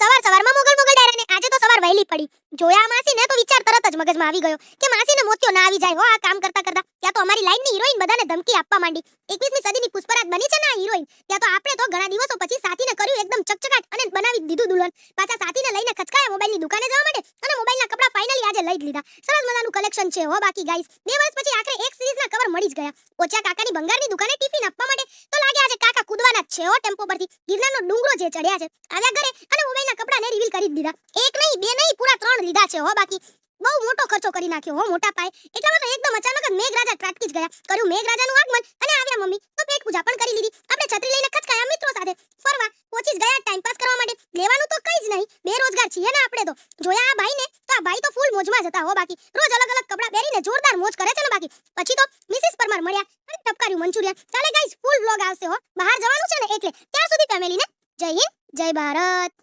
સવારમાં મોગલ ડાયરાને આજે તો સવાર વહેલી પડી. જોયા માસીને તો વિચાર તરત જ મગજમાં આવી ગયો કે માસીને મોતિયો ના આવી જાય હો આ કામ કરતા કરતા. ત્યાં તો અમારી લાઈનની હિરોઈન બધાને ધમકી આપવા માંડી. 21મી સદીની પુષ્પરાજ બની છે ને આ હિરોઈન. ત્યાં તો આપણે તો ઘણા દિવસો પછી સાથીને કર્યું એકદમ ચકચકાટ અને બનાવી દીધું દુલ્હન. પાછા સાથીને લઈને ખચકાયા મોબાઈલની દુકાને જવા માટે અને મોબાઈલના કપડા ફાઇનલી આજે લઈ જ લીધા. સરસ મજાનું કલેક્શન છે હો બાકી ગાઈસ. 2 વર્ષ પછી આખરે એક સિરીઝના કવર મળી જ ગયા. ઓછા કાકાની બંગારની દુકાને ટિફિન આપવા માટે તો લાગે આજે કાકા કૂદવાના જ છે હો ટેમ્પો પરથી. ગિરનારનો ડુંગરો જે ચડ્યા છે. આવ્યા ઘરે અને મોબાઈલના કપડાને રિવીલ કરી દીધા. એક નહીં બે નહીં પૂરા 3 લીધા છે હો બાકી. બહુ મોટો ખર્ચો કરી નાખ્યો હો મોટા પાયે. એટલામાં તો એકદમ અચાનક જ મેઘરાજા ત્રાટકી જ ગયા. કર્યું મેઘરાજાનું આગમન અને આવ્યા મમ્મી તો પેટ પૂજા પણ કરી લીધી. આપણે છત્રી લઈને ખચકાયા મિત્રો સાથે ફરવા પહોંચી જ ગયા ટાઈમ પાસ કરવા માટે. લેવાનું તો કઈ જ નહીં, બેરોજગાર છીએ ને આપણે તો. જોયા આ ભાઈને તો આ ભાઈ તો ફૂલ મોજમાં જ હતા હો બાકી. રોજ અલગ અલગ કપડા પહેરીને જોરદાર મોજ કરે છે ને બાકી. પછી તો મિસિસ પરમાર મળ્યા અને ટપકાર્યું મંચુરિયન. ચાલે ગાઈસ ફૂલ વ્લોગ આવશે હો. બહાર જવાનું છે ને એટલે ત્યાં સુધી ફેમિલીને જય હિન્દ જય ભારત.